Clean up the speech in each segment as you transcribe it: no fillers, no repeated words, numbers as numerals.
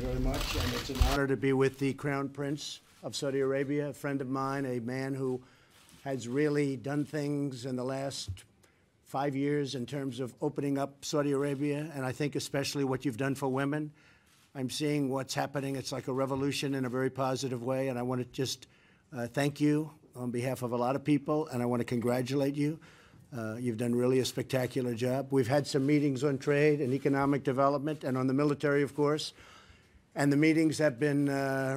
very much. And it's an honor to be with the Crown Prince of Saudi Arabia, a friend of mine, a man who has really done things in the last 5 years in terms of opening up Saudi Arabia, and I think especially what you've done for women. I'm seeing what's happening. It's like a revolution in a very positive way, and I want to just thank you on behalf of a lot of people, and I want to congratulate you. You've done really a spectacular job. We've had some meetings on trade and economic development and on the military, of course, and the meetings have been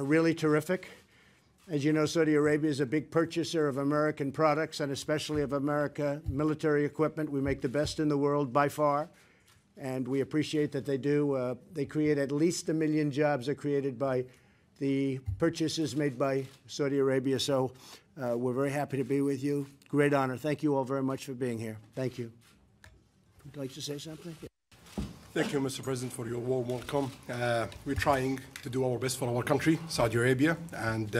really terrific. As you know, Saudi Arabia is a big purchaser of American products and especially of American military equipment. We make the best in the world by far, and we appreciate that they do. They create at least 1 million jobs are created by the purchases made by Saudi Arabia. So we're very happy to be with you. Great honor. Thank you all very much for being here. Thank you. Would you like to say something? Thank you, Mr. President, for your warm welcome. We're trying to do our best for our country, Saudi Arabia, and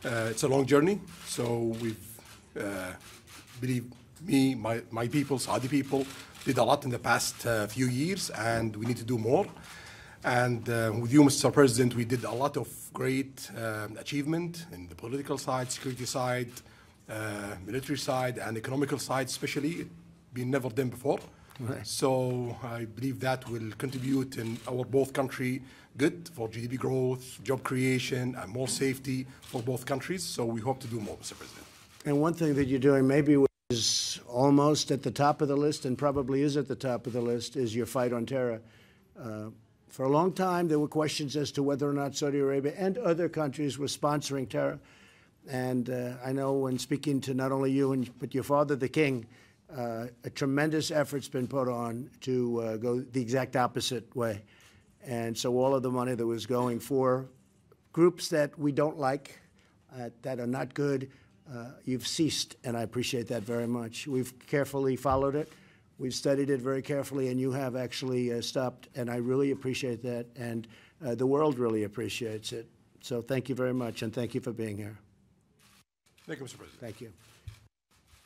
it's a long journey. So we've, believe me, my people, Saudi people, did a lot in the past few years, and we need to do more. And with you, Mr. President, we did a lot of great achievement in the political side, security side, military side, and economical side, especially. It's been never done before. Right. So I believe that will contribute in our both country good for GDP growth, job creation, and more safety for both countries. So we hope to do more, Mr. President. And one thing that you're doing maybe is almost at the top of the list and probably is at the top of the list is your fight on terror. For a long time, there were questions as to whether or not Saudi Arabia and other countries were sponsoring terror. And I know when speaking to not only you, but your father, the king, a tremendous effort's been put on to go the exact opposite way. And so all of the money that was going for groups that we don't like, that are not good, you've ceased, and I appreciate that very much. We've carefully followed it. We've studied it very carefully, and you have actually stopped, and I really appreciate that, and the world really appreciates it. So thank you very much, and thank you for being here. Thank you, Mr. President. Thank you.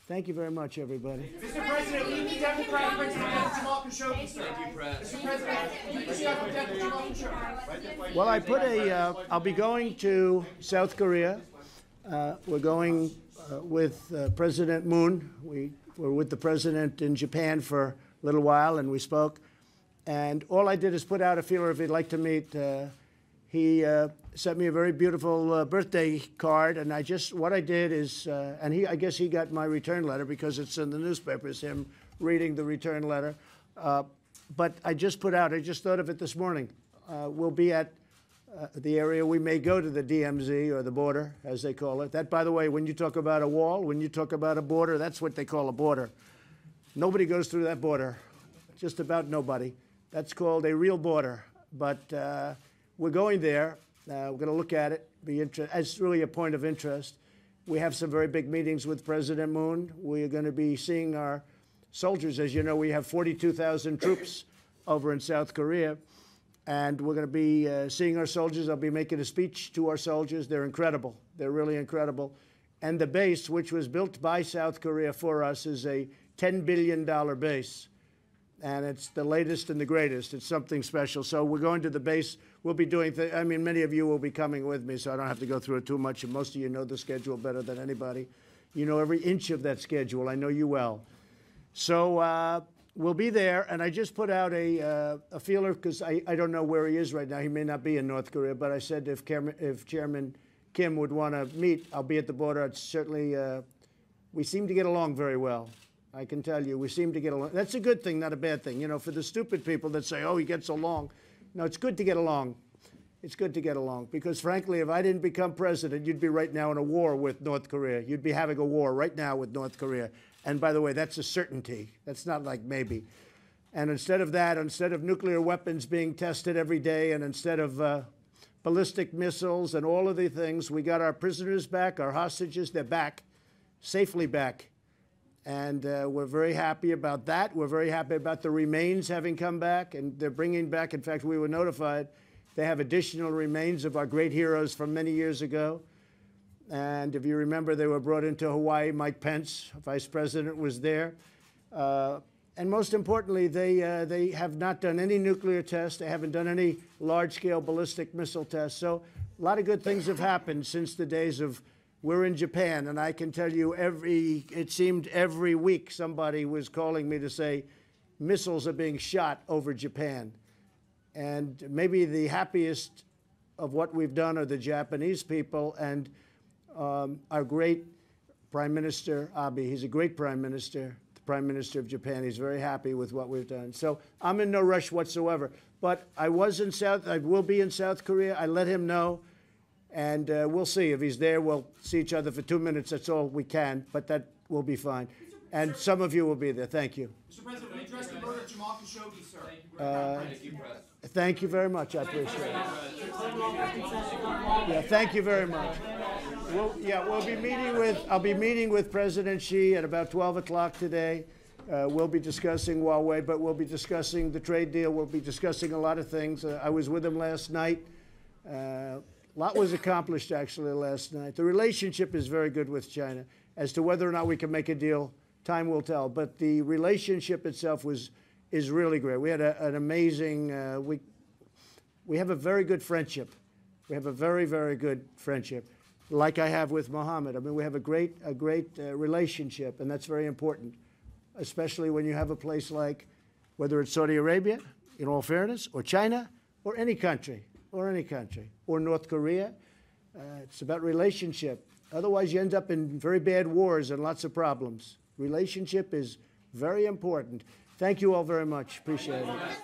Thank you very much, everybody. Mr. President, we need Deputy Prime Minister Jamal Khashoggi, sir. Mr. President, we need Deputy Jamal Khashoggi. Well, I put I'll be going to South Korea. We're going with President Moon. We were with the president in Japan for a little while, and we spoke. And all I did is put out a feeler if he'd like to meet. He sent me a very beautiful birthday card, and what I did is, and I guess he got my return letter because it's in the newspapers, him reading the return letter. But I just thought of it this morning. We'll be at the area. We may go to the DMZ, or the border, as they call it. That, by the way, when you talk about a wall, when you talk about a border, that's what they call a border. Nobody goes through that border, just about nobody. That's called a real border. But we're going there. We're going to look at it. It's really a point of interest. We have some very big meetings with President Moon. We are going to be seeing our soldiers. As you know, we have 42,000 troops over in South Korea. And we're going to be seeing our soldiers. I'll be making a speech to our soldiers. They're incredible. They're really incredible. And the base, which was built by South Korea for us, is a $10 billion base. And it's the latest and the greatest. It's something special. So we're going to the base. We'll be doing I mean, many of you will be coming with me, so I don't have to go through it too much. And most of you know the schedule better than anybody. You know every inch of that schedule. I know you well. So we'll be there. And I just put out a feeler because I don't know where he is right now. He may not be in North Korea. But I said if Chairman Kim would want to meet, I'll be at the border. It's certainly, we seem to get along very well. I can tell you, we seem to get along. That's a good thing, not a bad thing. You know, for the stupid people that say, oh, he gets along. No, it's good to get along. It's good to get along. Because, frankly, if I didn't become president, you'd be right now in a war with North Korea. You'd be having a war right now with North Korea. And, by the way, that's a certainty. That's not like maybe. And instead of that, instead of nuclear weapons being tested every day, and instead of ballistic missiles and all of the things, we got our prisoners back, our hostages, they're back, safely back. And we're very happy about that. We're very happy about the remains having come back, and they're bringing back, in fact, we were notified, they have additional remains of our great heroes from many years ago. And if you remember, they were brought into Hawaii. Mike Pence, Vice President, was there. And most importantly, they have not done any nuclear tests. They haven't done any large-scale ballistic missile tests. So a lot of good things have happened since the days of we're in Japan. And I can tell you it seemed every week somebody was calling me to say missiles are being shot over Japan. And maybe the happiest of what we've done are the Japanese people and our great Prime Minister Abe. He's a great Prime Minister, the Prime Minister of Japan. He's very happy with what we've done. So I'm in no rush whatsoever. But I will be in South Korea. I let him know. And we'll see. If he's there, we'll see each other for 2 minutes. That's all we can. But that will be fine. And some of you will be there. Thank you. Mr. President, we addressed the murder of Jamal Khashoggi, sir. Thank you very much. I appreciate it. Yeah, thank you very much. I'll be meeting with President Xi at about 12 o'clock today. We'll be discussing Huawei, but we'll be discussing the trade deal. We'll be discussing a lot of things. I was with him last night. A lot was accomplished, actually, last night. The relationship is very good with China. As to whether or not we can make a deal, time will tell. But the relationship itself is really great. We had an amazing, we have a very good friendship. We have a very, very good friendship, like I have with Mohammed. I mean, we have a great relationship, and that's very important, especially when you have a place like, whether it's Saudi Arabia, in all fairness, or China, or any country, or North Korea. It's about relationship. Otherwise, you end up in very bad wars and lots of problems. Relationship is very important. Thank you all very much. Appreciate it.